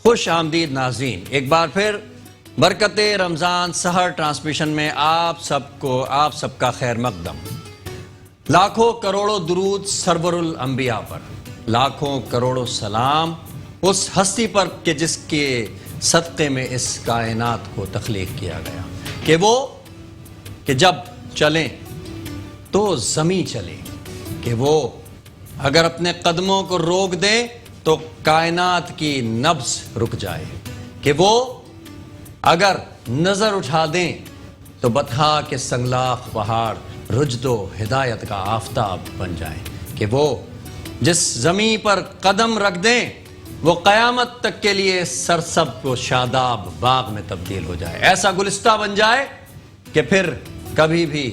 خوش آمدید ناظرین، ایک بار پھر برکت رمضان سحر ٹرانسمیشن میں آپ سب کا خیر مقدم۔ لاکھوں کروڑوں درود سرور الانبیاء پر، لاکھوں کروڑوں سلام اس ہستی پر کہ جس کے صدقے میں اس کائنات کو تخلیق کیا گیا، کہ جب چلیں تو زمین چلے، کہ وہ اگر اپنے قدموں کو روک دیں تو کائنات کی نبض رک جائے، کہ وہ اگر نظر اٹھا دیں تو بطحا کے سنگلاخ پہاڑ رجد و ہدایت کا آفتاب بن جائیں، کہ وہ جس زمین پر قدم رکھ دیں وہ قیامت تک کے لیے سرسبز و شاداب باغ میں تبدیل ہو جائے، ایسا گلستہ بن جائے کہ پھر کبھی بھی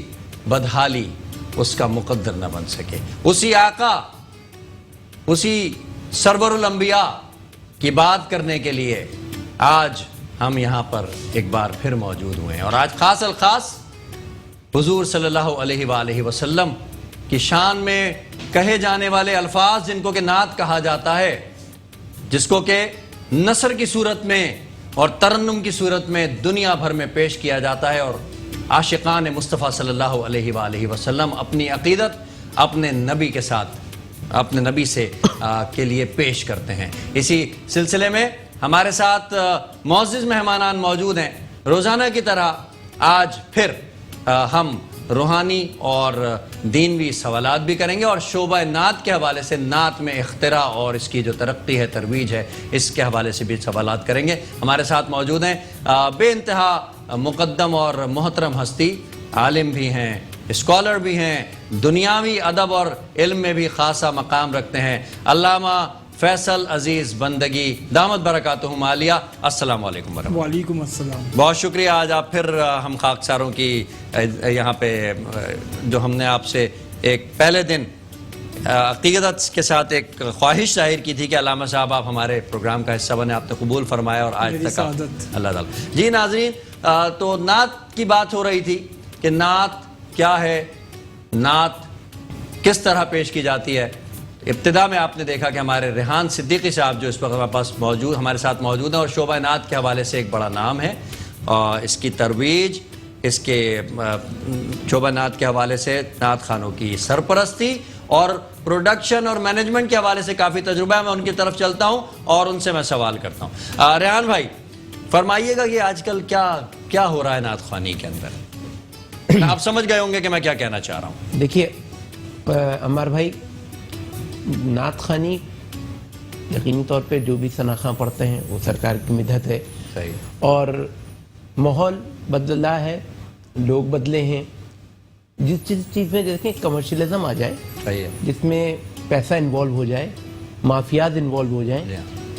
بدحالی اس کا مقدر نہ بن سکے۔ اسی آقا، اسی سرور الانبیاء کی بات کرنے کے لیے آج ہم یہاں پر ایک بار پھر موجود ہوئے ہیں، اور آج خاص الخاص حضور صلی اللہ علیہ وآلہ وسلم کی شان میں کہے جانے والے الفاظ جن کو کہ نعت کہا جاتا ہے، جس کو کہ نثر کی صورت میں اور ترنم کی صورت میں دنیا بھر میں پیش کیا جاتا ہے، اور عاشقان مصطفیٰ صلی اللہ علیہ وآلہ وسلم اپنی عقیدت اپنے نبی کے ساتھ، اپنے نبی سے کے لیے پیش کرتے ہیں۔ اسی سلسلے میں ہمارے ساتھ معزز مہمانان موجود ہیں۔ روزانہ کی طرح آج پھر ہم روحانی اور دینوی سوالات بھی کریں گے، اور شعبہ نعت کے حوالے سے نعت میں اختراع اور اس کی جو ترقی ہے، ترویج ہے، اس کے حوالے سے بھی سوالات کریں گے۔ ہمارے ساتھ موجود ہیں بے انتہا مقدم اور محترم ہستی، عالم بھی ہیں، اسکالر بھی ہیں، دنیاوی ادب اور علم میں بھی خاصا مقام رکھتے ہیں، علامہ فیصل عزیز بندگی دامت برکاتہم عالیہ۔ السلام علیکم ورحمۃ اللہ۔ وعلیکم السلام۔ بہت شکریہ، آج آپ پھر ہم خاکساروں کی یہاں پہ جو ہم نے آپ سے ایک پہلے دن عقیدت کے ساتھ ایک خواہش ظاہر کی تھی کہ علامہ صاحب آپ ہمارے پروگرام کا حصہ بنے، آپ نے قبول فرمایا، اور آج تک اللہ تعالیٰ۔ جی ناظرین، تو نعت کی بات ہو رہی تھی کہ نعت کیا ہے، نعت کس طرح پیش کی جاتی ہے۔ ابتدا میں آپ نے دیکھا کہ ہمارے ریحان صدیقی صاحب جو اس وقت ہمارے پاس موجود، ہمارے ساتھ موجود ہیں، اور شعبہ نعت کے حوالے سے ایک بڑا نام ہے، اور اس کی ترویج، اس کے شعبہ نعت کے حوالے سے نعت خانوں کی سرپرستی اور پروڈکشن اور مینجمنٹ کے حوالے سے کافی تجربہ ہے۔ میں ان کی طرف چلتا ہوں اور ان سے میں سوال کرتا ہوں۔ ریحان بھائی فرمائیے گا کہ آج کل کیا ہو رہا ہے نعت خوانی کے اندر؟ آپ سمجھ گئے ہوں گے کہ میں کیا کہنا چاہ رہا ہوں۔ دیکھیے عمار بھائی، نعت خوانی یقینی طور پہ جو بھی ثناخواں پڑھتے ہیں وہ سرکار کی مدحت ہے، اور ماحول بدلا ہے، لوگ بدلے ہیں۔ جس چیز میں دیکھیں کمرشلزم آ جائے، جس میں پیسہ انوالو ہو جائے، مافیاز انوالو ہو جائیں،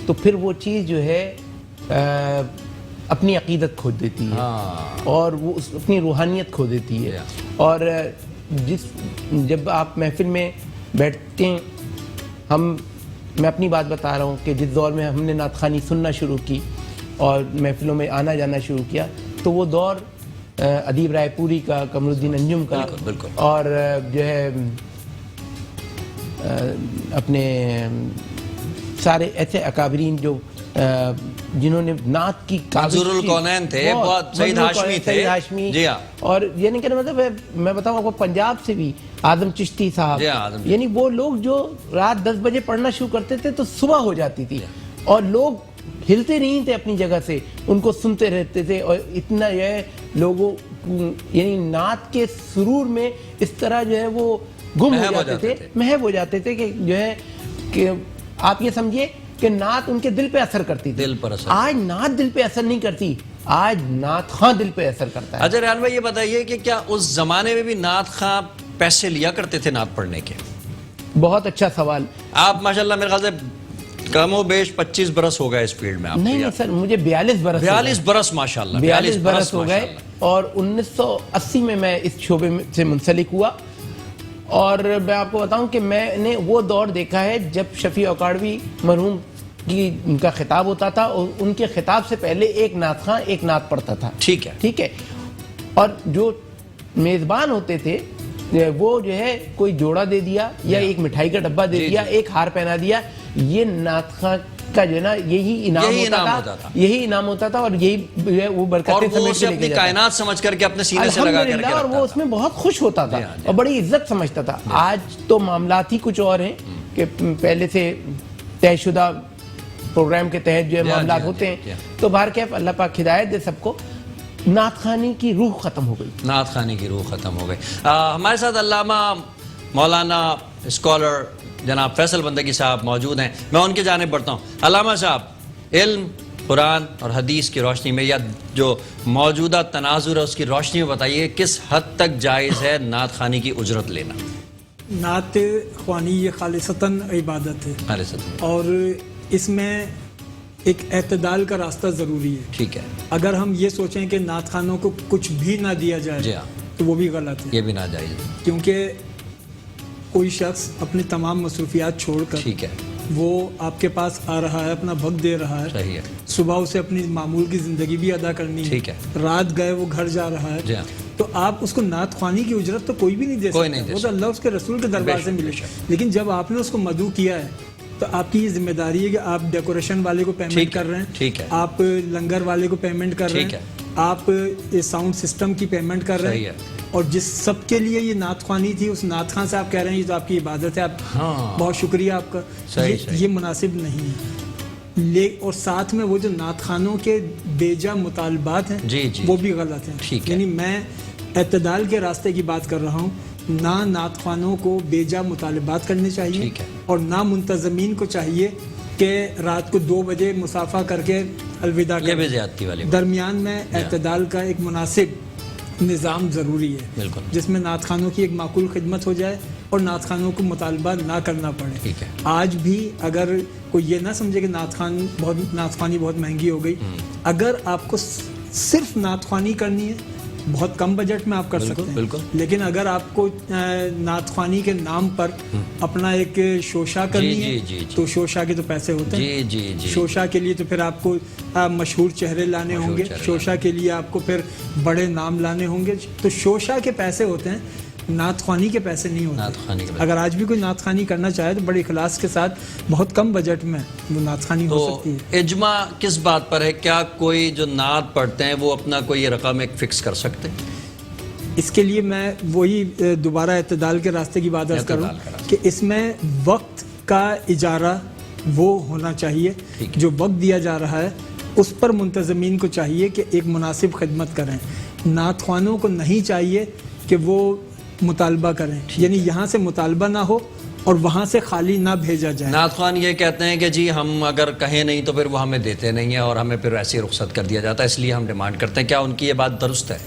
تو پھر وہ چیز جو ہے اپنی عقیدت کھو دیتی ہے، اور وہ اپنی روحانیت کھو دیتی ہے۔ اور جب آپ محفل میں بیٹھتے ہیں، میں اپنی بات بتا رہا ہوں کہ جس دور میں ہم نے نعت خوانی سننا شروع کی اور محفلوں میں آنا جانا شروع کیا، تو وہ دور ادیب رائے پوری کا، قمر الدین انجم کا، اور جو ہے اپنے سارے ایسے اکابرین جو جنہوں نے نعت کی منظور الکونین تھے، بہت سعید ہاشمی تھے، جی ہاں، اور یعنی کہ مطلب میں بتاؤں آپ کو پنجاب سے بھی اعظم چشتی صاحب، یعنی وہ لوگ جو رات 10 بجے پڑھنا شروع کرتے تھے تو صبح ہو جاتی تھی، اور لوگ ہلتے نہیں تھے اپنی جگہ سے، ان کو سنتے رہتے تھے، اور اتنا جو ہے لوگوں یعنی نعت کے سرور میں اس طرح جو ہے وہ گم ہو جاتے تھے، محو ہو جاتے تھے، کہ جو ہے کہ آپ یہ سمجھیے کہ نعت ان کے دل پہ اثر کرتی تھی۔ آج نعت دل پہ اثر نہیں کرتی، آج نعت خواں دل پہ اثر کرتا ہے۔ اچھا ریحان بھائی یہ بتائیے کہ کیا اس زمانے میں بھی نعت خواں پیسے لیا کرتے تھے نعت پڑھنے کے؟ بہت اچھا سوال۔ آپ ماشاءاللہ میرے خیال سے کم و بیش 25 برس ہو گئے اس فیلڈ میں۔ نہیں سر، مجھے 42 برس ماشاءاللہ 42 برس ہو گئے، اور 1980 میں اس شعبے سے منسلک ہوا، اور میں آپ کو بتاؤں کہ میں نے وہ دور دیکھا ہے جب شفیع اکاڑوی مرحوم کی ان کا خطاب ہوتا تھا، اور ان کے خطاب سے پہلے ایک نعت خواں ایک نعت پڑھتا تھا، ٹھیک ہے، اور جو میزبان ہوتے تھے وہ جو ہے کوئی جوڑا دے دیا یا ایک مٹھائی کا ڈبہ دے دیا، ایک ہار پہنا دیا، یہ نعت خواں کا جو ہے نا یہی انعام ہوتا تھا، یہی انعام ہوتا تھا، اور یہی وہ برکتیں اور وہ سمیٹ اسے کے لے اپنی کے جاتا کائنات سمجھ کر کے اپنے سینے سے لگا کر کے الحمدللہ، اور رکھتا وہ اس میں بہت خوش ہوتا تھا جی ہاں، جی اور بڑی عزت سمجھتا تھا۔ آج تو معاملات ہی کچھ اور ہیں کہ پہلے سے طے شدہ پروگرام کے تحت جو ہے معاملات ہوتے ہیں، تو بہرکیف اللہ پاک ہدایت دے سب کو۔ نعت خوانی کی روح ختم ہو گئی، نعت خوانی کی روح ختم ہو گئی۔ ہمارے ساتھ علامہ مولانا اسکالر جناب فیصل بندگی صاحب موجود ہیں، میں ان کی جانب بڑھتا ہوں۔ علامہ صاحب، علم، قرآن اور حدیث کی روشنی میں یا جو موجودہ تناظر ہے اس کی روشنی میں بتائیے کس حد تک جائز ہے نعت خوانی کی اجرت لینا؟ نعت خوانی یہ خالصتاً عبادت ہے، خالصتاً، اور اس میں ایک اعتدال کا راستہ ضروری ہے۔ ٹھیک ہے، اگر ہم یہ سوچیں کہ نعت خوانوں کو کچھ بھی نہ دیا جی جائے ہاں، تو وہ بھی غلط ہے، یہ بھی ناجائز ہے۔ کیونکہ کوئی شخص اپنی تمام مصروفیات چھوڑ کر ٹھیک ہے، وہ آپ کے پاس آ رہا ہے، اپنا وقت دے رہا ہے، صحیح ہے، صبح اسے اپنی معمول کی زندگی بھی ادا کرنی ٹھیک ہے، رات گئے وہ گھر جا رہا جی ہے، ہاں، تو آپ اس کو نعت خوانی کی اجرت تو کوئی بھی نہیں دے کوئی نہیں دے سکتا، وہ تو اللہ اس کے رسول کے دربار سے ملے۔ لیکن جب آپ نے اس کو مدعو کیا ہے تو آپ کی یہ ذمہ داری ہے کہ آپ ڈیکوریشن والے کو پیمنٹ کر رہے ہیں، ٹھیک ہے، آپ لنگر والے کو پیمنٹ کر رہے ٹھیک ہیں، ہے، آپ ساؤنڈ سسٹم کی پیمنٹ کر رہے صحیح ہیں، ہے، اور جس سب کے لیے یہ نعت خوانی تھی اس نعت خواں سے آپ کہہ رہے ہیں یہ تو آپ کی عبادت ہے، آپ ہاں، بہت شکریہ آپ کا، صحیح، صحیح، یہ مناسب نہیں ہے۔ اور ساتھ میں وہ جو نعت خوانوں کے بیجا مطالبات ہیں جی جی، وہ بھی غلط ہیں۔ ٹھیک ہے، یعنی میں اعتدال کے راستے کی بات کر رہا ہوں، نہ نعت خوانوں کو بیجا مطالبات کرنے چاہیے، ٹھیک ہے، اور نہ منتظمین کو چاہیے کہ رات کو 2 بجے مسافہ کر کے الوداع یہ بھی کریں۔ زیادتی والی بات، درمیان میں اعتدال کا ایک مناسب نظام ضروری ہے، بالکل، جس میں نعت خوانوں کی ایک معقول خدمت ہو جائے اور نعت خوانوں کو مطالبہ نہ کرنا پڑے۔ ٹھیک ہے، آج بھی اگر کوئی یہ نہ سمجھے کہ نعت خوانی بہت مہنگی ہو گئی، اگر آپ کو صرف نعت خوانی کرنی ہے بہت کم بجٹ میں آپ کر سکتے ہیں، بالکل، لیکن اگر آپ کو نعت خوانی کے نام پر اپنا ایک شوشا کرنی ہے تو شوشا کے تو پیسے ہوتے ہیں، جی جی جی، شوشا کے لیے تو پھر آپ کو مشہور چہرے لانے ہوں گے، شوشا کے لیے آپ کو پھر بڑے نام لانے ہوں گے، تو شوشا کے پیسے ہوتے ہیں، نعت خوانی کے پیسے نہیں نعت ہوتے۔ خوانی کے اگر آج بھی کوئی نعت خوانی کرنا چاہے تو بڑے اخلاص کے ساتھ بہت کم بجٹ میں وہ نعت خوانی ہو تو سکتی ہے۔ اجماع کس بات پر ہے؟ کیا کوئی جو نعت پڑھتے ہیں وہ اپنا کوئی رقم ایک فکس کر سکتے ہیں؟ اس کے لیے میں وہی دوبارہ اعتدال کے راستے کی بات عرض کروں کہ اس میں وقت کا اجارہ وہ ہونا چاہیے، جو وقت دیا جا رہا ہے اس پر منتظمین کو چاہیے کہ ایک مناسب خدمت کریں۔ نعت خوانوں کو نہیں چاہیے کہ وہ مطالبہ کریں، یعنی یہاں سے مطالبہ نہ ہو اور وہاں سے خالی نہ بھیجا جائے۔ نعت خوان یہ کہتے ہیں کہ جی ہم اگر کہیں نہیں تو پھر وہ ہمیں دیتے نہیں ہیں اور ہمیں پھر ایسے رخصت کر دیا جاتا ہے، اس لیے ہم ڈیمانڈ کرتے ہیں۔ کیا ان کی یہ بات درست ہے؟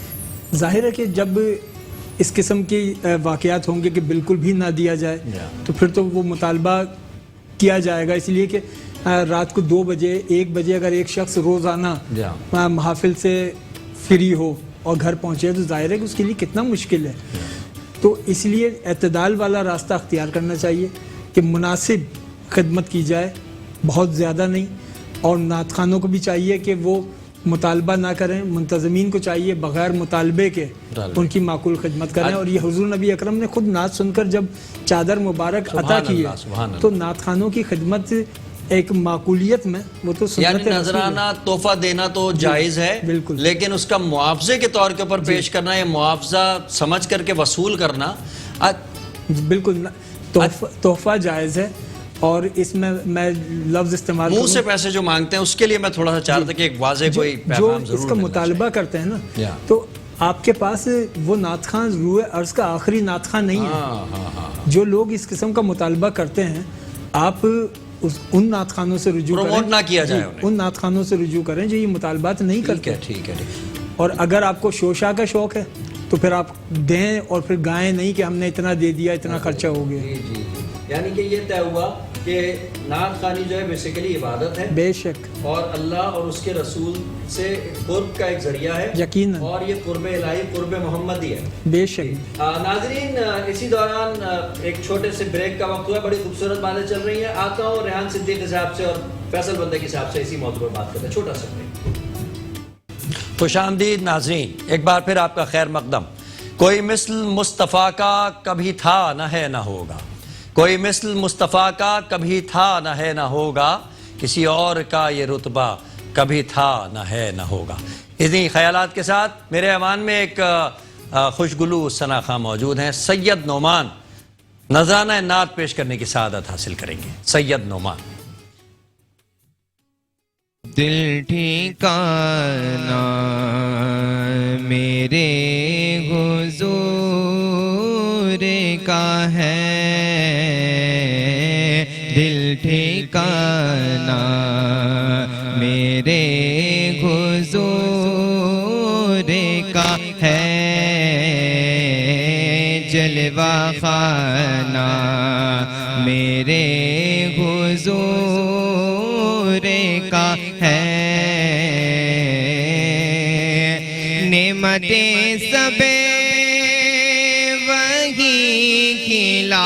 ظاہر ہے کہ جب اس قسم کی واقعات ہوں گے کہ بالکل بھی نہ دیا جائے تو پھر تو وہ مطالبہ کیا جائے گا، اس لیے کہ رات کو 2 بجے 1 بجے اگر ایک شخص روزانہ محافل سے فری ہو اور گھر پہنچے تو ظاہر ہے کہ اس کے لیے کتنا مشکل ہے۔ تو اس لیے اعتدال والا راستہ اختیار کرنا چاہیے کہ مناسب خدمت کی جائے، بہت زیادہ نہیں، اور نعت خوانوں کو بھی چاہیے کہ وہ مطالبہ نہ کریں، منتظمین کو چاہیے بغیر مطالبے کے ان کی معقول خدمت کریں۔ اور یہ حضور نبی اکرم نے خود نعت سن کر جب چادر مبارک عطا کی ہے تو نعت خوانوں کی خدمت ایک معقولیت میں وہ تو سنت یعنی نذرانہ تحفہ دینا تو جائز ہے، بالکل، لیکن اس کا معاوضے کے طور کے اوپر پیش کرنا یا معاوضہ سمجھ کر کے وصول کرنا بالکل تحفہ جائز ہے۔ اور اس میں لفظ استعمال منہ سے پیسے جو مانگتے ہیں اس کے لیے میں تھوڑا سا چاہتا کہ ایک واضح کوئی پیغام ضرور جو اس کا مطالبہ کرتے ہیں نا، تو آپ کے پاس وہ نعت خواں روح عرض کا آخری نعت خواں نہیں ہے۔ جو لوگ اس قسم کا مطالبہ کرتے ہیں آپ ان نعت خوانوں سے رجوع کریں، نہ کیا جائے ان نعت خوانوں سے رجوع کریں جو یہ مطالبات نہیں کرتے۔ ٹھیک ہے، اور اگر آپ کو شوشا کا شوق ہے تو پھر آپ دیں اور پھر گائیں نہیں کہ ہم نے اتنا دے دیا، اتنا خرچہ ہو گیا۔ یعنی کہ یہ طے ہوا کہ نعت خوانی جو ہے بیسیکلی عبادت ہے، بے شک، اور اللہ اور اس کے رسول سے قرب کا ایک ذریعہ ہے یقیناً، اور یہ قرب الہی، قرب محمدی ہے، بے شک۔ ناظرین اسی دوران ایک چھوٹے سے بریک کا وقت ہوا، بڑی خوبصورت باتیں چل رہی ہیں۔ آتا ہوں ریحان صدیقی صاحب سے اور فیصل بندگی صاحب سے اسی موضوع پر بات کرتے ہیں، چھوٹا سا بریک۔ خوش آمدید ناظرین، ایک بار پھر آپ کا خیر مقدم۔ کوئی مثل مصطفیٰ کا کبھی تھا نہ ہے نہ ہوگا، کوئی مثل مصطفیٰ کا کبھی تھا نہ ہے نہ ہوگا، کسی اور کا یہ رتبہ کبھی تھا نہ ہے نہ ہوگا. انہی خیالات کے ساتھ میرے ایوان میں ایک خوشگلو ثنا خواں موجود ہیں. سید نعمان نذرانہ نعت پیش کرنے کی سعادت حاصل کریں گے. سید نعمان. دل ٹھکانا میرے حضور کا ہے، دل ٹھکانا میرے حضور کا ہے، جلوہ خانہ میرے حضور کا ہے، نعمتیں سب وہی کھلاتے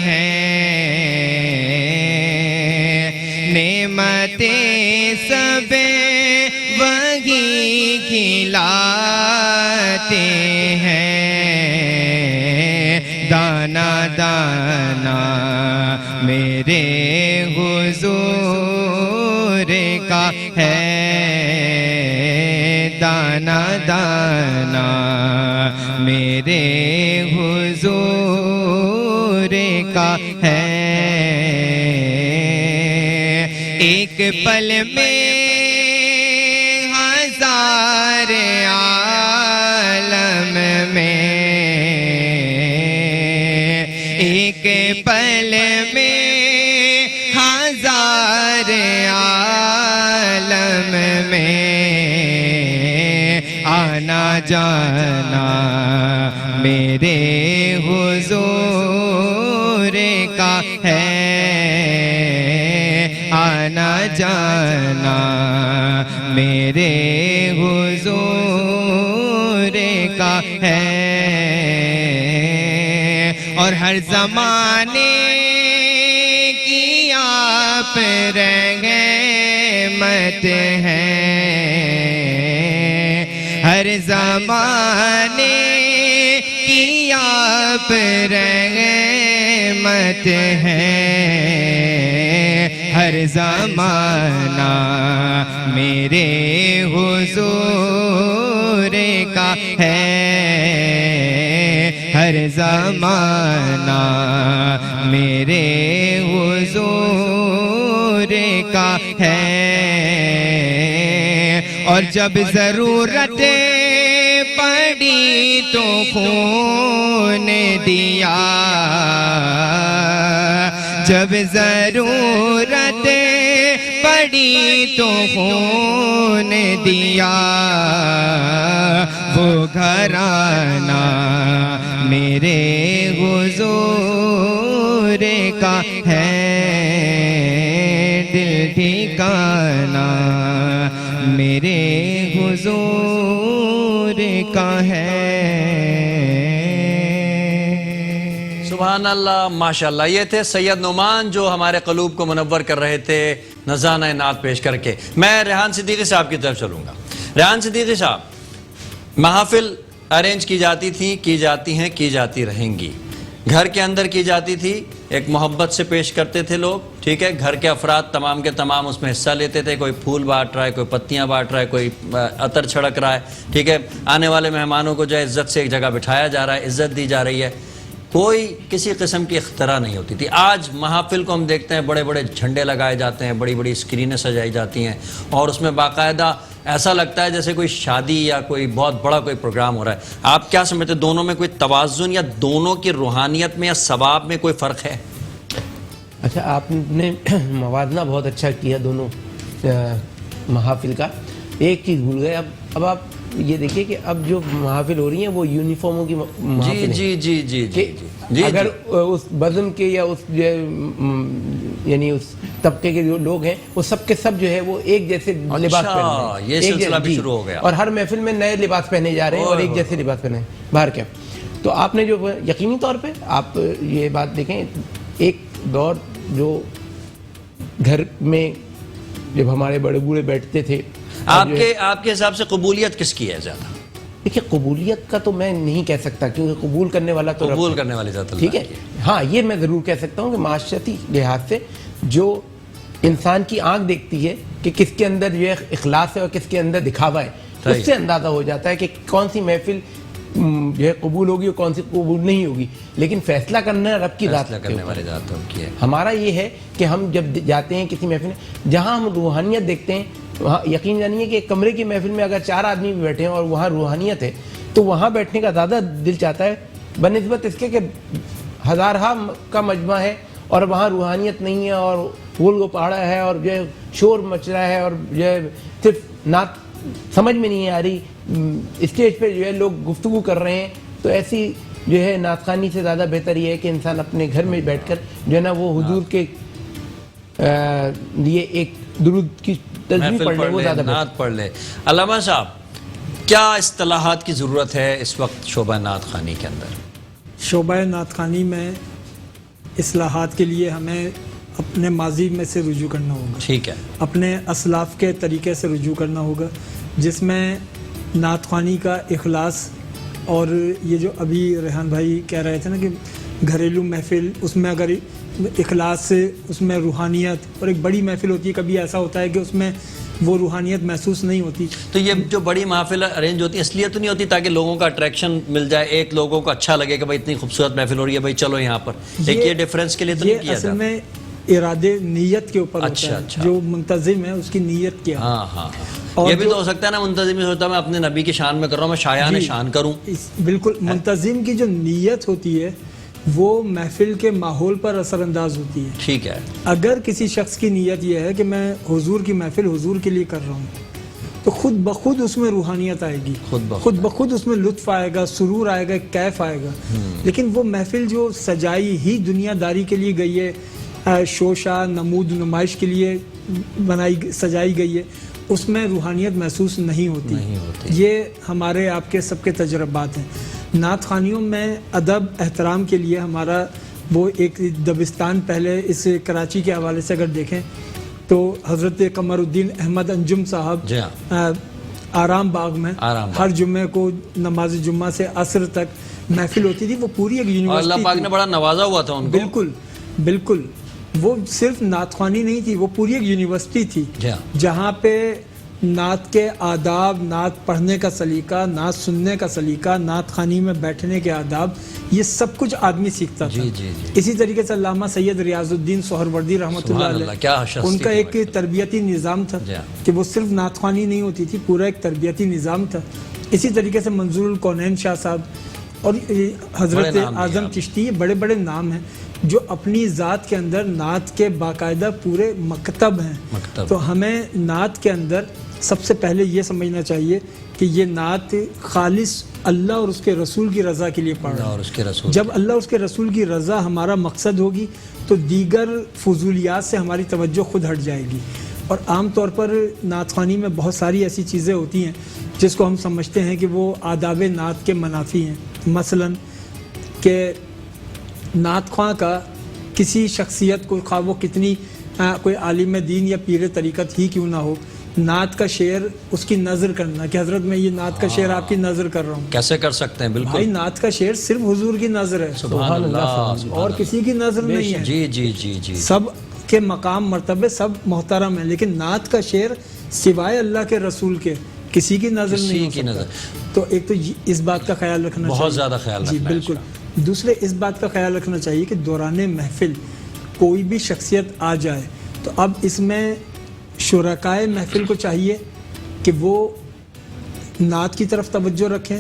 ہیں، نعمتیں سب وہی کھلاتے ہیں، دانا دانا میرے حضور کا ہے، دانا دانا میرے حضور کا ہے، ایک پل میں ہزار عالم میں، ایک پل میں ہزار عالم میں، آنا جانا میرے حضور کا ہے، آنا جانا میرے حضور کا ہے، اور ہر زمانے کی آپ رحمت ہیں، ہر زمانے کی آپ رحمت ہیں، ہر زمانہ میرے حضور کا ہے، ہر زمانہ میرے حضور کا ہے، اور جب ضرورت پڑی تو خون دیا، جب ضرورت پڑی تو خون دیا، وہ گھرانہ میرے حضور کا ہے، دل ٹھکانا میرے حضور کا ہے. سبحان اللہ، ماشاءاللہ. یہ تھے سید نعمان جو ہمارے قلوب کو منور کر رہے تھے نذرانہ نعت پیش کر کے. میں ریحان صدیقی صاحب کی طرف چلوں گا. ریحان صدیقی صاحب، محافل ارینج کی جاتی تھی، کی جاتی ہیں، کی جاتی رہیں گی. گھر کے اندر کی جاتی تھی، ایک محبت سے پیش کرتے تھے لوگ، ٹھیک ہے. گھر کے افراد تمام کے تمام اس میں حصہ لیتے تھے. کوئی پھول بانٹ رہا ہے، کوئی پتیاں بانٹ رہا ہے، کوئی عطر چھڑک رہا ہے، ٹھیک ہے. آنے والے مہمانوں کو جو ہے عزت سے ایک جگہ بٹھایا جا رہا ہے، عزت دی جا رہی ہے. کوئی کسی قسم کی اختراع نہیں ہوتی تھی. آج محافل کو ہم دیکھتے ہیں، بڑے بڑے جھنڈے لگائے جاتے ہیں، بڑی بڑی اسکرینیں سجائی جاتی ہیں، اور اس میں باقاعدہ ایسا لگتا ہے جیسے کوئی شادی یا کوئی بہت بڑا کوئی پروگرام ہو رہا ہے. آپ کیا سمجھتے ہیں، دونوں میں کوئی توازن یا دونوں کی روحانیت میں یا ثواب میں کوئی فرق ہے؟ اچھا، آپ نے موازنہ بہت اچھا کیا دونوں محافل کا. ایک چیز بھول گئے. اب آپ یہ دیکھیے کہ اب جو محافل ہو رہی ہیں وہ یونیفارموں کی محافل ہیں. جی جی جی جی جی. اگر اس بزم کے یا اس یعنی اس طبقے کے جو لوگ ہیں وہ سب کے سب جو ہے وہ ایک جیسے لباس پہن رہے ہیں. یہ سلسلہ بھی شروع ہو گیا، اور ہر محفل میں نئے لباس پہنے جا رہے ہیں اور ایک جیسے لباس پہنے ہیں. باہر کیا تو آپ نے جو یقینی طور پہ آپ یہ بات دیکھیں، ایک دور جو گھر میں جب ہمارے بڑے بوڑھے بیٹھتے تھے، آپ کے حساب سے قبولیت کس کی ہے زیادہ؟ دیکھیے، قبولیت کا تو میں نہیں کہہ سکتا، کیونکہ قبول کرنے والا تو قبول کرنے والی ذات اللہ. ٹھیک ہے. ہاں، یہ میں ضرور کہہ سکتا ہوں کہ معاشرتی لحاظ سے جو انسان کی آنکھ دیکھتی ہے کہ کس کے اندر جو ہے اخلاص ہے اور کس کے اندر دکھاوا ہے، اس سے اندازہ ہو جاتا ہے کہ کون سی محفل جو ہے قبول ہوگی اور کون سی قبول نہیں ہوگی. لیکن فیصلہ کرنا رب کی ذات کرنے والے ذاتوں کی ہے. ہمارا یہ ہے کہ ہم جب جاتے ہیں کسی محفل میں جہاں ہم روحانیت دیکھتے ہیں، وہاں یقین جانیے کہ ایک کمرے کی محفل میں اگر 4 آدمی بھی بیٹھے ہیں اور وہاں روحانیت ہے تو وہاں بیٹھنے کا زیادہ دل چاہتا ہے بنسبت اس کے کہ ہزارہا کا مجمع ہے اور وہاں روحانیت نہیں ہے اور گول گپاڑا ہے اور جو ہے شور مچ رہا ہے اور جو ہے صرف نعت سمجھ میں نہیں آ رہی، اسٹیج پہ جو ہے لوگ گفتگو کر رہے ہیں. تو ایسی جو ہے نعت خوانی سے زیادہ بہتر یہ ہے کہ انسان اپنے گھر میں بیٹھ کر جو ہے نا وہ حضور کے لیے ایک درود کی تجوید پڑھ لے، وہ زیادہ بہتر. نعت پڑھ لے. علامہ صاحب، کیا اصطلاحات کی ضرورت ہے اس وقت شعبہ نعت خوانی کے اندر؟ شعبہ نعت خوانی میں اصلاحات کے لیے ہمیں اپنے ماضی میں سے رجوع کرنا ہوگا. ٹھیک ہے. اپنے اسلاف کے طریقے سے رجوع کرنا ہوگا جس میں نعت خوانی کا اخلاص اور یہ جو ابھی ریحان بھائی کہہ رہے تھے نا کہ گھریلو محفل، اس میں اگر اخلاص سے اس میں روحانیت، اور ایک بڑی محفل ہوتی ہے کبھی ایسا ہوتا ہے کہ اس میں وہ روحانیت محسوس نہیں ہوتی. تو یہ جو بڑی محفل ارینج ہوتی ہے اس لیے تو نہیں ہوتی تاکہ لوگوں کا اٹریکشن مل جائے، ایک لوگوں کو اچھا لگے کہ بھائی اتنی خوبصورت محفل ہو رہی ہے، بھائی چلو یہاں پر، ایک یہ ڈیفرنس کے لیے تو نہیں کیا اصل جاتا؟ میں ارادے نیت کے اوپر ہوتا ہے. جو منتظم ہے اس کی نیت کیا ہے. ہاں ہاں. یہ بھی تو ہو سکتا ہے نا منتظم سوچتا میں اپنے نبی کی شان میں کر رہا ہوں، میں شایان شان کروں. بالکل. منتظم کی جو نیت ہوتی ہے وہ محفل کے ماحول پر اثر انداز ہوتی ہے. ٹھیک ہے. اگر کسی شخص کی نیت یہ ہے کہ میں حضور کی محفل حضور کے لیے کر رہا ہوں تو خود بخود اس میں روحانیت آئے گی، خود بخود اس میں لطف آئے گا، سرور آئے گا، کیف آئے گا. لیکن وہ محفل جو سجائی ہی دنیا داری کے لیے گئی ہے، شوشہ نمود نمائش کے لیے سجائی گئی ہے، اس میں روحانیت محسوس نہیں ہوتی. یہ ہمارے آپ کے سب کے تجربات ہیں. نعت خوانیوں میں ادب احترام کے لیے ہمارا وہ ایک دبستان پہلے اس کراچی کے حوالے سے اگر دیکھیں تو حضرت قمر الدین احمد انجم صاحب آرام باغ میں ہر جمعے کو نماز جمعہ سے عصر تک محفل ہوتی تھی. وہ پوری ایک یونیورسٹی، اللہ پاک نے بڑا نوازا ہوا تھا ان کو. بالکل بالکل. وہ صرف نعت خوانی نہیں تھی، وہ پوری ایک یونیورسٹی تھی جہاں پہ نعت کے آداب، نعت پڑھنے کا سلیقہ، نعت سننے کا سلیقہ، نعت خوانی میں بیٹھنے کے آداب، یہ سب کچھ آدمی سیکھتا تھا. اسی طریقے سے علامہ سید ریاض الدین سہروردی رحمۃ اللہ علیہ، ان کا ایک تربیتی نظام تھا کہ وہ صرف نعت خوانی نہیں ہوتی تھی، پورا ایک تربیتی نظام تھا. اسی طریقے سے منظور الکونین شاہ صاحب اور حضرت اعظم چشتی، یہ بڑے بڑے نام ہیں جو اپنی ذات کے اندر نعت کے باقاعدہ پورے مکتب ہیں. تو ہمیں نعت کے اندر سب سے پہلے یہ سمجھنا چاہیے کہ یہ نعت خالص اللہ اور اس کے رسول کی رضا کے لیے پڑھ رہا ہے. جب اللہ اور اس کے رسول کی رضا ہمارا مقصد ہوگی تو دیگر فضولیات سے ہماری توجہ خود ہٹ جائے گی. اور عام طور پر نعت خوانی میں بہت ساری ایسی چیزیں ہوتی ہیں جس کو ہم سمجھتے ہیں کہ وہ آداب نعت کے منافی ہیں. مثلاً کہ نعت خواں کا کسی شخصیت کو، خواہ وہ کتنی کوئی عالم دین یا پیر طریقت ہی کیوں نہ ہو، نعت کا شعر اس کی نظر کرنا کہ حضرت میں یہ نعت کا شعر آپ کی نظر کر رہا ہوں. کیسے کر سکتے ہیں؟ بالکل. بھائی نعت کا شعر صرف حضور کی نظر ہے، سبحان اللہ، اور کسی کی نظر نہیں ہے. جی جی جی جی. سب کے مقام مرتبے سب محترم ہیں، لیکن نعت کا شعر سوائے اللہ کے رسول کے کسی کی نظر نہیں ہو سکتا. تو ایک تو اس بات کا خیال رکھنا چاہیے، بہت زیادہ خیال رکھنا. جی بالکل. دوسرے اس بات کا خیال رکھنا چاہیے کہ دوران محفل کوئی بھی شخصیت آ جائے تو اب اس میں شرکائے محفل کو چاہیے کہ وہ نعت کی طرف توجہ رکھیں.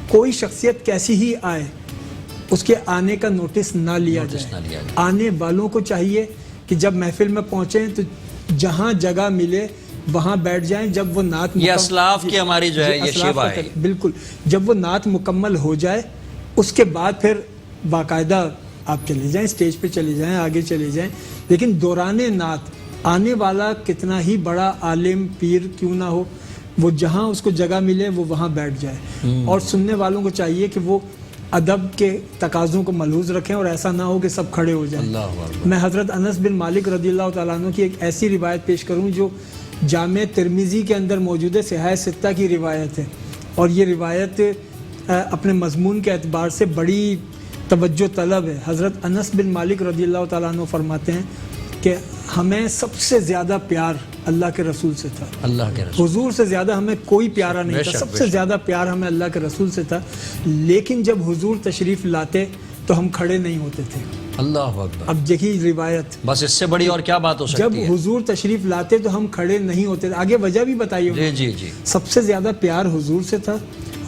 کوئی شخصیت کیسی ہی آئے اس کے آنے کا نوٹس نہ لیا جائے. آنے والوں کو چاہیے کہ جب محفل میں پہنچیں تو جہاں جگہ ملے وہاں بیٹھ جائیں. جب وہ نعت یہ اسلاف کی ہماری جو ہے یہ شیوا ہے. بالکل. جب وہ نعت مکمل ہو جائے اس کے بعد پھر باقاعدہ آپ چلے جائیں، اسٹیج پہ چلے جائیں، آگے چلے جائیں. لیکن دوران نعت آنے والا کتنا ہی بڑا عالم پیر کیوں نہ ہو، وہ جہاں اس کو جگہ ملے وہ وہاں بیٹھ جائے. اور سننے والوں کو چاہیے کہ وہ ادب کے تقاضوں کو ملحوظ رکھیں اور ایسا نہ ہو کہ سب کھڑے ہو جائیں. میں حضرت انس بن مالک رضی اللہ تعالیٰ عنہ کی ایک ایسی روایت پیش کروں جو جامع ترمذی کے اندر موجود ہے، صحاح ستہ کی روایت ہے. اور یہ روایت اپنے مضمون کے اعتبار سے بڑی توجہ طلب ہے. حضرت انس بن مالک رضی اللہ تعالیٰ عنہ فرماتے ہیں کہ ہمیں سب سے زیادہ پیار اللہ کے رسول سے تھا. اللہ کے رسول. حضور سے زیادہ ہمیں کوئی پیارا نہیں بے تھا. شک، سب بے سے شک. زیادہ پیار ہمیں اللہ کے رسول سے تھا. لیکن جب حضور تشریف لاتے تو ہم کھڑے نہیں ہوتے تھے. اللہ اکبر. اب دیکھیے روایت, بس اس سے بڑی اور کیا بات ہو جب سکتی ہے. حضور تشریف لاتے تو ہم کھڑے نہیں ہوتے تھے. آگے وجہ بھی بتائیے. جی جی جی. سب سے زیادہ پیار حضور سے تھا.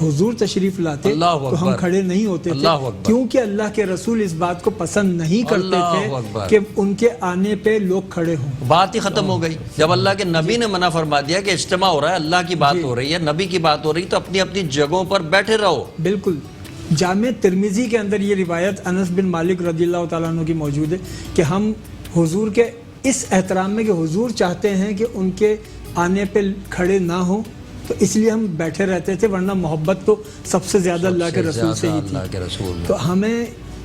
حضور تشریف لاتے اللہ تو ہم اکبر. کھڑے نہیں ہوتے تھے, اللہ اکبر. کیونکہ اللہ کے رسول اس بات کو پسند نہیں کرتے اللہ اکبر. تھے کہ ان کے آنے پہ لوگ کھڑے ہوں. بات ہی ختم ہو گئی. جب اللہ کے نبی نے منع فرما دیا کہ اجتماع ہو رہا ہے, اللہ کی بات ہو رہی ہے, نبی کی بات ہو رہی ہے, تو اپنی اپنی جگہوں پر بیٹھے رہو. بالکل. جامع ترمذی کے اندر یہ روایت انس بن مالک رضی اللہ تعالیٰ عنہ کی موجود ہے کہ ہم حضور کے اس احترام میں کہ حضور چاہتے ہیں کہ ان کے آنے پہ کھڑے نہ ہوں, تو اس لیے ہم بیٹھے رہتے تھے, ورنہ محبت تو سب سے زیادہ اللہ کے رسول سے ہی تھی. اللہ کے رسول. تو ہمیں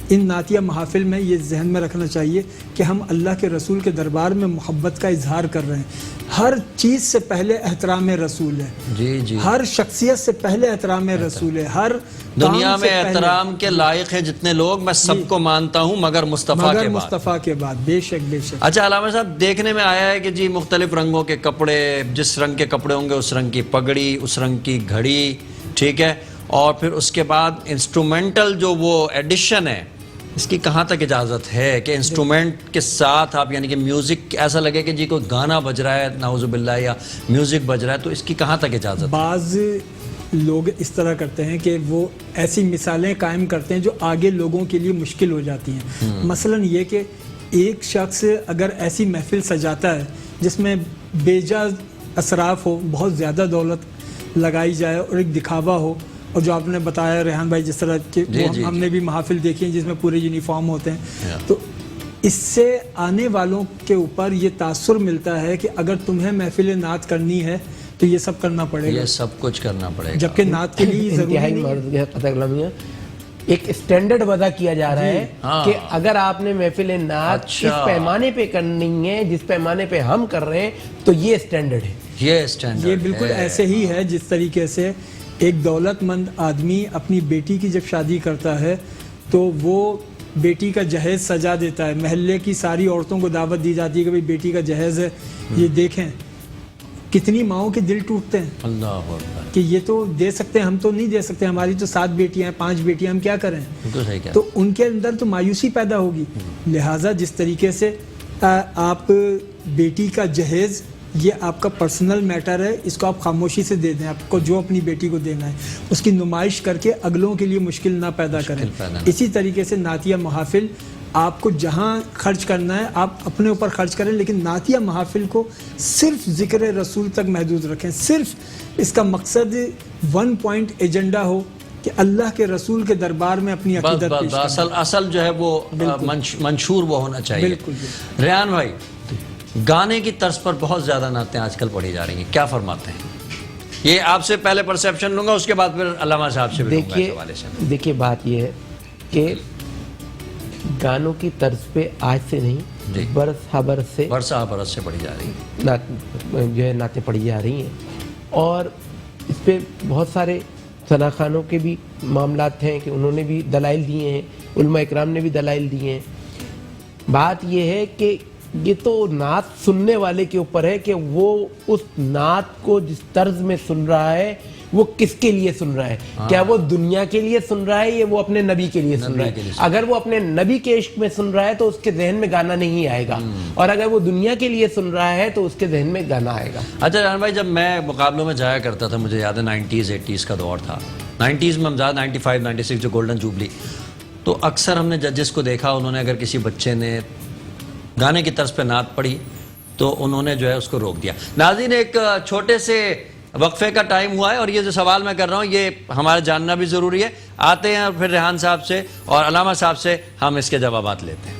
ان نعتیہ محافل میں یہ ذہن میں رکھنا چاہیے کہ ہم اللہ کے رسول کے دربار میں محبت کا اظہار کر رہے ہیں. ہر چیز سے پہلے احترام رسول ہے. جی جی. ہر شخصیت سے پہلے احترام رسول ہے. ہر دنیا کام میں سے پہلے. احترام کے لائق ہیں جتنے لوگ, میں سب کو مانتا ہوں مگر مصطفیٰ مگر کے بعد. مصطفیٰ کے بعد. بے شک بے شک. اچھا علامہ صاحب, دیکھنے میں آیا ہے کہ جی مختلف رنگوں کے کپڑے, جس رنگ کے کپڑے ہوں گے اس رنگ کی پگڑی, اس رنگ کی گھڑی, ٹھیک ہے, اور پھر اس کے بعد انسٹرومنٹل جو وہ ایڈیشن ہے, اس کی کہاں تک اجازت ہے کہ انسٹرومنٹ کے ساتھ آپ, یعنی کہ میوزک ایسا لگے کہ جی کوئی گانا بج رہا ہے نعوذ باللہ, یا میوزک بج رہا ہے, تو اس کی کہاں تک اجازت ہے؟ بعض لوگ اس طرح کرتے ہیں کہ وہ ایسی مثالیں قائم کرتے ہیں جو آگے لوگوں کے لیے مشکل ہو جاتی ہیں. مثلا یہ کہ ایک شخص اگر ایسی محفل سجاتا ہے جس میں بے جا اصراف ہو, بہت زیادہ دولت لگائی جائے اور ایک دکھاوا ہو, اور جو آپ نے بتایا ریحان بھائی جس طرح کہ ہم نے بھی محافل دیکھی ہیں جس میں پورے یونیفارم ہوتے ہیں, تو اس سے آنے والوں کے اوپر یہ تاثر ملتا ہے کہ اگر تمہیں محفل نعت کرنی ہے تو یہ سب کرنا پڑے گا, یہ سب کچھ کرنا پڑے گا, جبکہ نعت کے لیے ضروری انتہائی نہیں. قطع کلامیہ ایک اسٹینڈرڈ وضع کیا جا رہا ہے کہ اگر آپ نے محفل نعت اس پیمانے پہ کرنی ہے جس پیمانے پہ ہم کر رہے ہیں, تو یہ اسٹینڈرڈ ہے. یہ بالکل ایسے ہی ہے جس طریقے سے ایک دولت مند آدمی اپنی بیٹی کی جب شادی کرتا ہے تو وہ بیٹی کا جہیز سجا دیتا ہے. محلے کی ساری عورتوں کو دعوت دی جاتی ہے کہ بھئی بیٹی کا جہیز ہے, یہ دیکھیں. کتنی ماؤں کے دل ٹوٹتے ہیں اللہ اکبر کہ یہ تو دے سکتے ہیں, ہم تو نہیں دے سکتے, ہماری تو 7 بیٹیاں ہیں, 5 بیٹیاں, ہم کیا کریں. تو ان کے اندر تو مایوسی پیدا ہوگی. لہٰذا جس طریقے سے آپ بیٹی کا جہیز, یہ آپ کا پرسنل میٹر ہے, اس کو آپ خاموشی سے دے دیں. آپ کو جو اپنی بیٹی کو دینا ہے اس کی نمائش کر کے اگلوں کے لیے مشکل نہ پیدا کریں. اسی طریقے سے نعتیہ محافل, آپ کو جہاں خرچ کرنا ہے آپ اپنے اوپر خرچ کریں, لیکن نعتیہ محافل کو صرف ذکر رسول تک محدود رکھیں. صرف اس کا مقصد 1 پوائنٹ ایجنڈا ہو کہ اللہ کے رسول کے دربار میں اپنی عقیدت پیش کریں. اصل جو ہے وہ منشور وہ ہونا چاہیے. بالکل. ریحان بھائی, گانے کی طرز پر بہت زیادہ نعتیں آج کل پڑھی جا رہی ہیں, کیا فرماتے ہیں؟ یہ آپ سے پہلے پرسیپشن لوں گا, اس کے بعد پھر علامہ صاحب سے بھی لوں گا اس حوالے سے. دیکھیے بات یہ ہے کہ گانوں کی طرز پہ آج سے نہیں, برس ہا برس سے پڑھی جا رہی ہے, جو ہے نعتیں پڑھی جا رہی ہیں. اور اس پہ بہت سارے ثنا خانوں کے بھی معاملات ہیں کہ انہوں نے بھی دلائل دیے ہیں, علماء اکرام نے بھی دلائل دیے ہیں. بات یہ ہے کہ یہ تو نعت سننے والے کے اوپر ہے کہ وہ اس نعت کو جس طرز میں سن رہا ہے وہ کس کے لیے سن رہا ہے. کیا وہ دنیا کے لیے سن رہا ہے یا وہ اپنے نبی کے لیے سن رہا ہے؟ اگر وہ اپنے نبی کے عشق میں سن رہا ہے تو اس کے ذہن میں گانا نہیں آئے گا, اور اگر وہ دنیا کے لیے سن رہا ہے تو اس کے ذہن میں گانا آئے گا. اچھا ریحان بھائی, جب میں مقابلوں میں جایا کرتا تھا, مجھے یاد ہے 90s 80s کا دور تھا, 90s میں ہم زیادہ 95 96 جو گولڈن جوبلی, تو اکثر ہم نے ججز کو دیکھا, انہوں نے اگر کسی بچے نے گانے کی طرز پہ نعت پڑھی تو انہوں نے جو ہے اس کو روک دیا. ناظرین, ایک چھوٹے سے وقفے کا ٹائم ہوا ہے, اور یہ جو سوال میں کر رہا ہوں یہ ہمارا جاننا بھی ضروری ہے. آتے ہیں پھر ریحان صاحب سے اور علامہ صاحب سے ہم اس کے جوابات لیتے ہیں.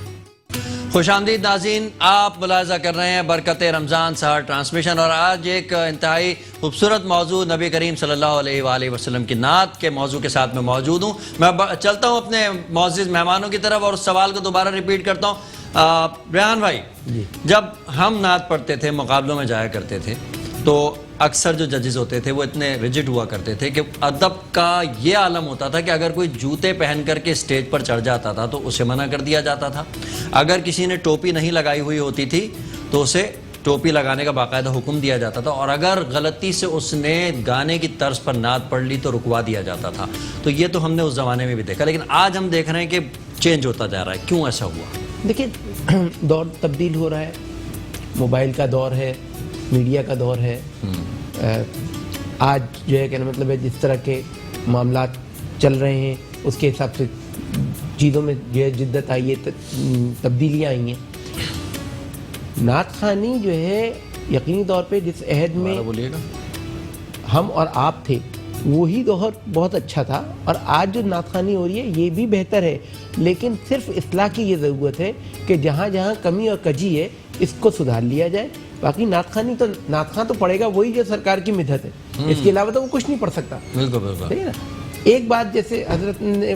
خوش آمدید ناظرین, آپ ملاحظہ کر رہے ہیں برکت رمضان سحر ٹرانسمیشن, اور آج ایک انتہائی خوبصورت موضوع نبی کریم صلی اللہ علیہ وآلہ وسلم کی نعت کے موضوع کے ساتھ میں موجود ہوں. میں چلتا ہوں اپنے معزز مہمانوں کی طرف اور اس سوال کو دوبارہ ریپیٹ کرتا ہوں. ریحان بھائی, جب ہم نعت پڑھتے تھے, مقابلوں میں جایا کرتے تھے, تو اکثر جو ججز ہوتے تھے وہ اتنے ریجڈ ہوا کرتے تھے کہ ادب کا یہ عالم ہوتا تھا کہ اگر کوئی جوتے پہن کر کے اسٹیج پر چڑھ جاتا تھا تو اسے منع کر دیا جاتا تھا. اگر کسی نے ٹوپی نہیں لگائی ہوئی ہوتی تھی تو اسے ٹوپی لگانے کا باقاعدہ حکم دیا جاتا تھا, اور اگر غلطی سے اس نے گانے کی طرز پر نعت پڑھ لی تو رکوا دیا جاتا تھا. تو یہ تو ہم نے اس زمانے میں بھی دیکھا, لیکن آج ہم دیکھ رہے ہیں کہ چینج ہوتا جا رہا ہے. کیوں ایسا ہوا؟ دیکھیں دور تبدیل ہو رہا ہے, موبائل کا دور ہے, میڈیا کا دور ہے. آج جو ہے کہنا مطلب ہے جس طرح کے معاملات چل رہے ہیں اس کے حساب سے چیزوں میں جو ہے جدت آئی ہے, تبدیلیاں آئی ہیں. نعت خوانی جو ہے یقینی طور پہ جس عہد میں ہم اور آپ تھے وہی دور بہت اچھا تھا, اور آج جو نعت خوانی ہو رہی ہے یہ بھی بہتر ہے, لیکن صرف اصلاح کی یہ ضرورت ہے کہ جہاں جہاں کمی اور کجی ہے اس کو سدھار لیا جائے. باقی نعت خوانی تو نعت خواں تو پڑھے گا وہی جو سرکار کی مدحت ہے, اس کے علاوہ تو وہ کچھ نہیں پڑھ سکتا. بالکل نا. ایک بات جیسے حضرت نے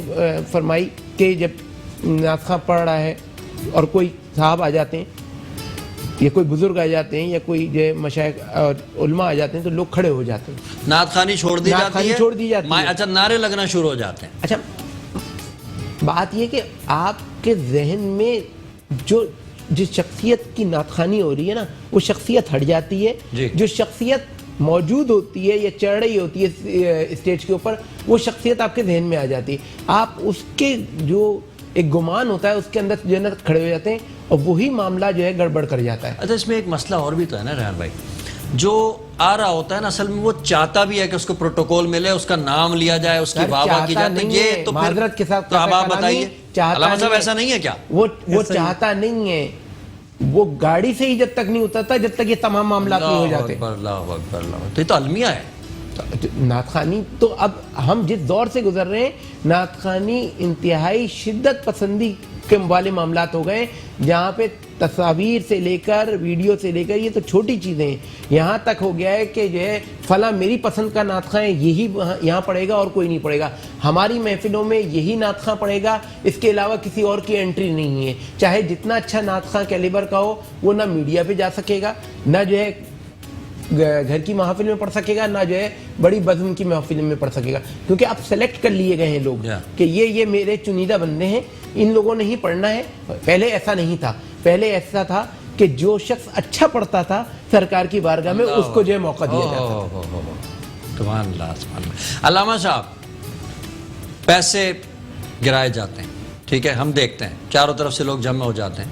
فرمائی کہ جب نعت خواں پڑھ رہا ہے اور کوئی صاحب آ جاتے ہیں یا کوئی بزرگ آ جاتے ہیں یا کوئی جو مشائخ اور علماء آ جاتے ہیں تو لوگ کھڑے ہو جاتے ہیں, نعت خوانی چھوڑ دی جاتی ہے, چھوڑ دی جاتی ہے. اچھا نعرے لگنا شروع ہو جاتے ہیں. اچھا بات یہ کہ آپ کے ذہن میں جو جس شخصیت کی نعت خوانی ہو رہی ہے نا وہ شخصیت ہٹ جاتی ہے. جو شخصیت موجود ہوتی ہے یا چڑھ رہی ہوتی ہے اسٹیج کے اوپر وہ شخصیت آپ کے ذہن میں آ جاتی ہے. آپ اس کے جو ایک گمان ہوتا ہے اس کے اندر جو ہے نا کھڑے ہو جاتے ہیں اور وہی معاملہ جو ہے گڑبڑ کر جاتا ہے. اچھا اس میں ایک مسئلہ اور بھی تو ہے نا ریحان بھائی, جو آ رہا ہوتا ہے نا اصل میں وہ چاہتا بھی ہے کہ اس کو پروٹوکول ملے, اس کا نام لیا جائے, اس کی واہ واہ کی جائے. یہ تو معذرت کے ساتھ اب آپ بتائیے علامہ صاحب ایسا نہیں ہے کیا؟ وہ چاہتا نہیں ہے, وہ گاڑی سے ہی جب تک نہیں اترتا جب تک یہ تمام معاملات نہیں ہو جاتے. اللہ اکبر اللہ, تو یہ تو المیہ ہے. نعت خوانی تو اب ہم جس دور سے گزر رہے ہیں نعت خوانی انتہائی شدت پسندی کے والے معاملات ہو گئے, جہاں پہ تصاویر سے لے کر ویڈیو سے لے کر یہ تو چھوٹی چیزیں ہیں, یہاں تک ہو گیا ہے کہ جو ہے فلاں میری پسند کا نعت خواں یہی یہاں پڑھے گا اور کوئی نہیں پڑھے گا, ہماری محفلوں میں یہی نعت خواں پڑھے گا, اس کے علاوہ کسی اور کی انٹری نہیں ہے. چاہے جتنا اچھا نعت خواں کیلیبر کا ہو وہ نہ میڈیا پہ جا سکے گا, نہ جو ہے گھر کی محافل میں پڑھ سکے گا, نہ جو ہے بڑی بزم کی محفل میں پڑھ سکے گا, کیونکہ اب سلیکٹ کر لیے گئے ہیں لوگ کہ یہ میرے چنیدہ بندے ہیں, ان لوگوں نے ہی پڑھنا ہے. پہلے ایسا نہیں تھا, پہلے ایسا تھا کہ جو شخص اچھا پڑھتا تھا سرکار کی بارگاہ میں اس کو جو ہے موقع دیا جاتا تھا. سبحان اللہ سبحان اللہ. علامہ صاحب پیسے گرائے جاتے ہیں, ٹھیک ہے, ہم دیکھتے ہیں چاروں طرف سے لوگ جمع ہو جاتے ہیں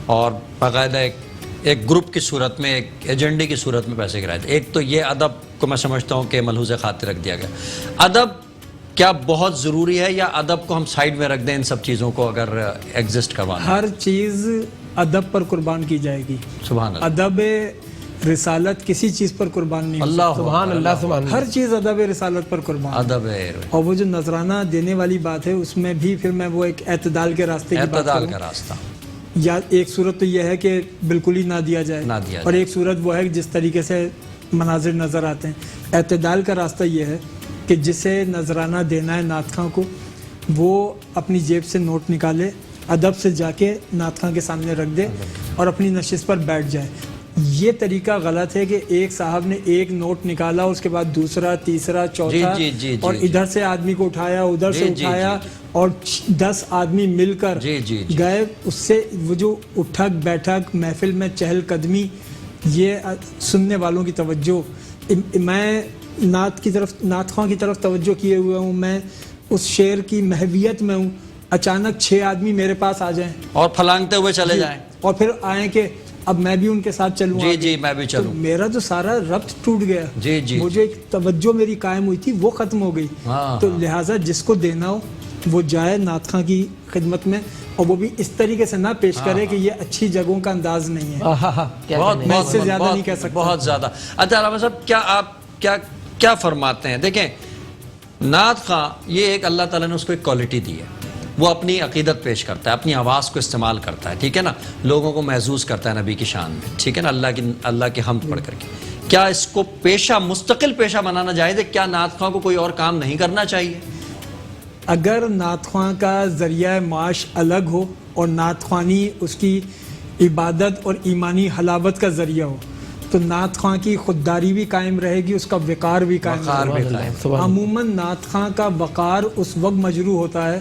اور باقاعدہ ایک گروپ کی صورت میں, ایک ایجنڈے کی صورت میں پیسے گرائے تھے. ایک تو یہ ادب کو میں سمجھتا ہوں کہ ملحوظ خاطر رکھ دیا گیا. ادب کیا بہت ضروری ہے یا ادب کو ہم سائیڈ میں رکھ دیں ان سب چیزوں کو اگر ایگزسٹ کروانا؟ ہر چیز ادب پر قربان کی جائے گی. سبحان اللہ. ادب رسالت کسی چیز پر قربان نہیں. اللہ سبحان اللہ سبحان اللہ. ہر چیز ادب رسالت پر قربان. ادب ہے. اور وہ جو نذرانہ دینے والی بات ہے اس میں بھی پھر میں وہ ایک اعتدال کے راستے کی بات اعتدال کا راستہ. یا ایک صورت تو یہ ہے کہ بالکل ہی نہ دیا جائے, اور ایک صورت وہ ہے جس طریقے سے مناظر نظر آتے ہیں. اعتدال کا راستہ یہ ہے کہ جسے نذرانہ دینا ہے نعت خواں کو وہ اپنی جیب سے نوٹ نکالے, ادب سے جا کے نعت خواں کے سامنے رکھ دے اور اپنی نشست پر بیٹھ جائے. یہ طریقہ غلط ہے کہ ایک صاحب نے ایک نوٹ نکالا, اس کے بعد دوسرا, تیسرا, چوتھا, اور ادھر سے آدمی کو اٹھایا, ادھر سے اٹھایا, اور 10 آدمی مل کر گئے. اس سے وہ جو اٹھک بیٹھک محفل میں چہل قدمی, یہ سننے والوں کی توجہ, میں نعت خواں کی طرف توجہ کیے ہوئے ہوں, میں اس شعر کی محویت میں ہوں, اچانک 6 آدمی میرے پاس آ جائیں اور پھلانگتے ہوئے چلے جائیں اور پھر آئیں کہ اب میں بھی ان کے ساتھ چلوں. جی میں بھی چلوں. میرا جو سارا ربط ٹوٹ گیا, وہ جو ایک توجہ میری قائم ہوئی تھی وہ ختم ہو گئی. تو لہٰذا جس کو دینا ہو وہ جائے نعت خواں کی خدمت میں, اور وہ بھی اس طریقے سے نہ پیش کرے کہ یہ اچھی جگہوں کا انداز نہیں ہے. میں اس سے زیادہ نہیں کہہ سکتا. بہت زیادہ. اچھا علامہ صاحب کیا آپ کیا فرماتے ہیں؟ دیکھیں نعت خواں یہ ایک اللہ تعالیٰ نے اس کو ایک کوالٹی دی ہے, وہ اپنی عقیدت پیش کرتا ہے, اپنی آواز کو استعمال کرتا ہے, ٹھیک ہے نا, لوگوں کو محظوظ کرتا ہے نبی کی شان میں, ٹھیک ہے نا, اللہ کی حمد پڑھ کر کے. کیا اس کو پیشہ مستقل پیشہ بنانا جائز ہے؟ کیا نعت خواں کو کوئی اور کام نہیں کرنا چاہیے؟ اگر نعت خواں کا ذریعہ معاش الگ ہو اور نعت خوانی اس کی عبادت اور ایمانی حلاوت کا ذریعہ ہو تو نعت خواں کی خودداری بھی قائم رہے گی, اس کا وقار بھی قائم وقار بھی رہے قائم. گا. عموماً نعت خواں کا وقار اس وقت مجروح ہوتا ہے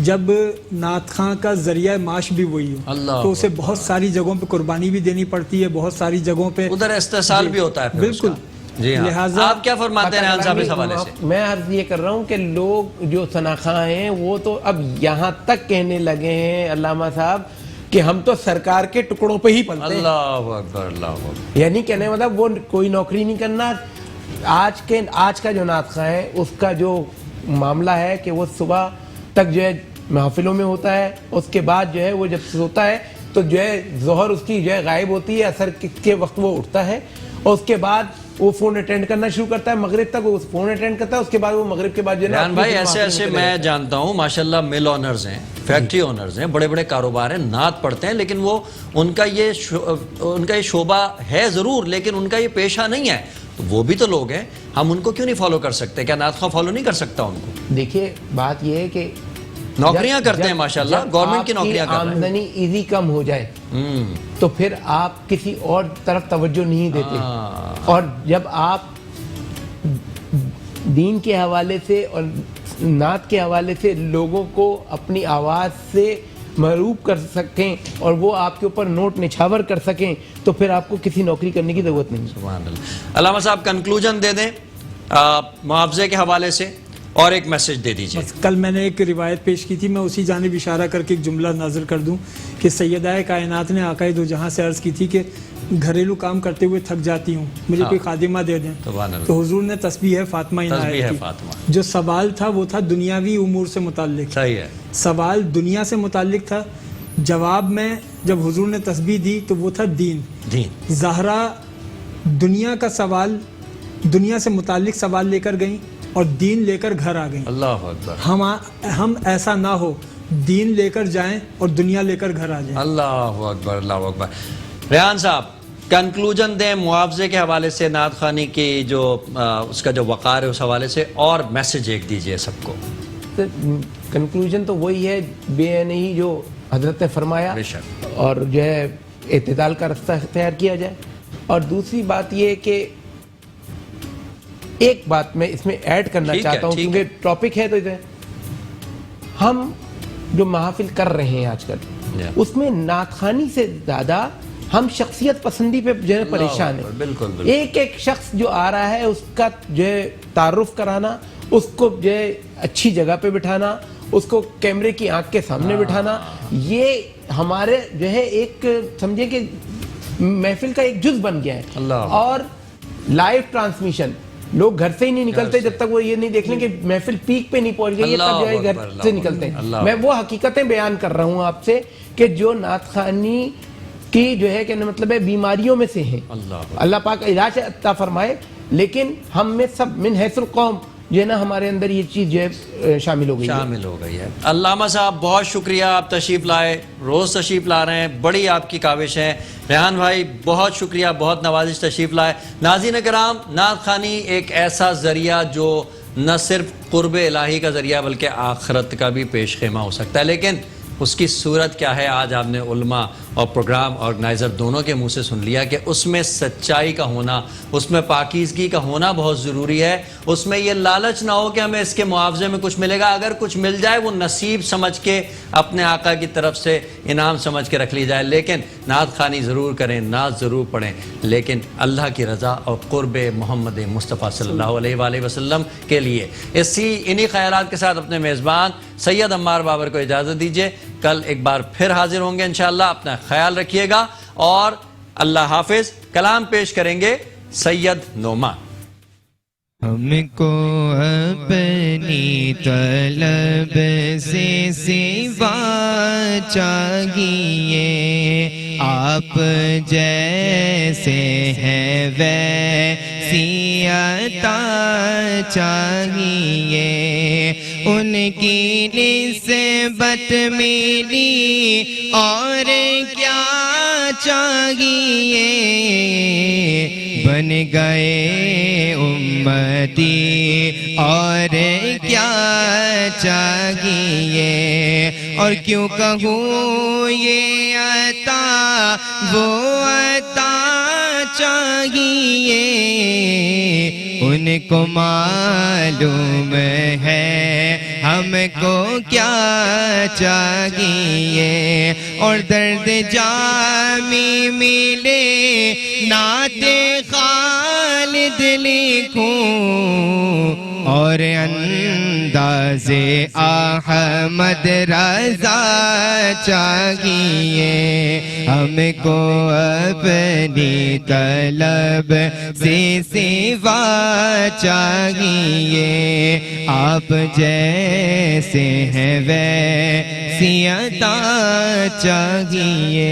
جب نعت خواں کا ذریعہ معاش بھی وہی ہو, اللہ تو اسے بہت ساری جگہوں پہ قربانی بھی دینی پڑتی ہے, بہت ساری جگہوں پہ ادھر استحصال بھی ہوتا ہے پھر اس کا. بالکل. جی ہاں, لہٰذا آپ کیا فرماتے ہیں ریحان صاحب اس حوالے سے؟ میں عرض یہ کر رہا ہوں کہ لوگ جو ثناخواں ہیں وہ تو اب یہاں تک کہنے لگے ہیں علامہ صاحب کہ ہم تو سرکار کے ٹکڑوں پہ ہی پلتے ہیں. اللہ اکبر, اللہ اکبر. یعنی کہنے مطلب وہ کوئی نوکری نہیں کرنا. آج کا جو نعت خواں ہے اس کا جو معاملہ ہے کہ وہ صبح تک جو ہے محفلوں میں ہوتا ہے, اس کے بعد جو ہے وہ جب سوتا ہے تو جو ہے ظہر اس کی جو ہے غائب ہوتی ہے, عصر کے وقت وہ اٹھتا ہے اور اس کے بعد وہ فون اٹینڈ کرنا شروع کرتا ہے, مغرب تک وہ فون اٹینڈ کرتا ہے, اس کے بعد وہ مغرب کے بعد جو ہے ریحان بھائی ایسے میں جانتا ہوں ماشاءاللہ مل آنرز ہیں, فیکٹری آنرز ہیں, بڑے بڑے کاروبار ہیں, نعت پڑھتے ہیں, لیکن وہ ان کا یہ شعبہ ہے ضرور, لیکن ان کا یہ پیشہ نہیں ہے. تو وہ بھی تو لوگ ہیں, ہم ان کو کیوں نہیں فالو کر سکتے؟ کیا نعت خواں فالو نہیں کر سکتا ان کو؟ دیکھیے بات یہ ہے کہ نوکریاں کرتے ہیں ماشاءاللہ, گورنمنٹ کی نوکریاں کرتے ہیں, آمدنی ایزی کم ہو جائے تو پھر آپ کسی اور طرف توجہ نہیں دیتے. اور جب آپ دین کے حوالے سے اور نعت کے حوالے سے لوگوں کو اپنی آواز سے محروب کر سکیں اور وہ آپ کے اوپر نوٹ نچھاور کر سکیں تو پھر آپ کو کسی نوکری کرنے کی ضرورت نہیں. سبحان اللہ. علامہ صاحب کنکلوژن دے دیں معاوضے کے حوالے سے اور ایک میسج دے دیجئے. کل میں نے ایک روایت پیش کی تھی, میں اسی جانب اشارہ کر کے ایک جملہ نازل کر دوں کہ سیدہ کائنات نے آقائے دو جہاں سے عرض کی تھی کہ گھریلو کام کرتے ہوئے تھک جاتی ہوں, مجھے کوئی خادمہ دے دیں. تو حضور نے تسبیح فاطمہ عنایت کی. جو سوال تھا وہ تھا دنیاوی امور سے متعلق. صحیح ہے, سوال دنیا سے متعلق تھا, جواب میں جب حضور نے تسبیح دی تو وہ تھا دین. زہرا دنیا کا سوال, دنیا سے متعلق سوال لے کر گئیں اور دین لے کر گھر آ گئیں. اللہ اکبر. ہم ایسا نہ ہو, دین لے کر جائیں اور دنیا لے کر گھر آ جائیں. اللہ اکبر, اللہ اکبر. ریحان صاحب کنکلوژن دیں معاوضے کے حوالے سے, نعت خوانی کی جو اس کا جو وقار ہے اس حوالے سے, اور میسج ایک دیجئے سب کو. کنکلوژن تو وہی ہے بے نہیں جو حضرت نے فرمایا, اور جو ہے اعتدال کا رستہ اختیار کیا جائے. اور دوسری بات یہ کہ ایک بات میں اس میں ایڈ کرنا چاہتا ہوں کیونکہ ٹاپک ہے, تو ہم جو محافل کر رہے ہیں آج کل اس میں نعت خوانی سے زیادہ ہم شخصیت پسندی پہ جو ہے پریشان ہیں. ایک شخص جو آ رہا ہے اس کا جو ہے تعارف کرانا, اس کو جو ہے اچھی جگہ پہ بٹھانا, اس کو کیمرے کی آنکھ کے سامنے بٹھانا, یہ ہمارے جو ہے ایک سمجھے کہ محفل کا ایک جز بن گیا ہے. اور لائیو ٹرانسمیشن, لوگ گھر سے ہی نہیں نکلتے جب تک وہ یہ نہیں دیکھ لیں کہ محفل پیک پہ نہیں پہنچ گئی ہے, تب جو ہے گھر سے نکلتے ہیں. میں وہ حقیقتیں بیان کر رہا ہوں آپ سے کہ جو نعت خوانی کی جو ہے کہ مطلب ہے بیماریوں میں سے ہیں, اللہ پاک علاج عطا فرمائے, لیکن ہم میں سب من حیث القوم جو ہے نا ہمارے اندر یہ چیز جو ہے شامل ہو گئی ہے. علامہ صاحب بہت شکریہ, آپ تشریف لائے, روز تشریف لا رہے ہیں, بڑی آپ کی کاوش ہے. ریحان بھائی بہت شکریہ, بہت نوازش, تشریف لائے. ناظرین کرام, نعت خوانی ایک ایسا ذریعہ جو نہ صرف قرب الہی کا ذریعہ بلکہ آخرت کا بھی پیش خیمہ ہو سکتا ہے, لیکن اس کی صورت کیا ہے آج آپ نے علماء اور پروگرام آرگنائزر دونوں کے منہ سے سن لیا کہ اس میں سچائی کا ہونا, اس میں پاکیزگی کا ہونا بہت ضروری ہے. اس میں یہ لالچ نہ ہو کہ ہمیں اس کے معاوضے میں کچھ ملے گا, اگر کچھ مل جائے وہ نصیب سمجھ کے اپنے آقا کی طرف سے انعام سمجھ کے رکھ لی جائے, لیکن نعت خوانی ضرور کریں, نعت ضرور پڑھیں, لیکن اللہ کی رضا اور قرب محمد مصطفیٰ صلی اللہ علیہ وآلہ وسلم کے لیے. انہی خیالات کے ساتھ اپنے میزبان سید عمار بابر کو اجازت دیجیے. کل ایک بار پھر حاضر ہوں گے انشاءاللہ. اپنا خیال رکھیے گا اور اللہ حافظ. کلام پیش کریں گے سید نعمان. ہم کو اپنی طلب سے سوا چاہیے, آپ جیسے ہیں ویسی عطا چاہیے, ان کی نسبت ملی اور کیا چاہیے, بن گئے امتی اور کیا چاہیے, اور کیوں کہوں یہ عطا وہ عطا چاہیے. چاہیے ان کو معلوم ہے ہم کو کیا چاہیے اور درد جامی ملے نعت خالد لکھوں اور انداز احمد رضا چاہیے ہم کو اپنی طلب سے سوا چاہیے آپ جیسے ہیں ویسی عطا چاہیے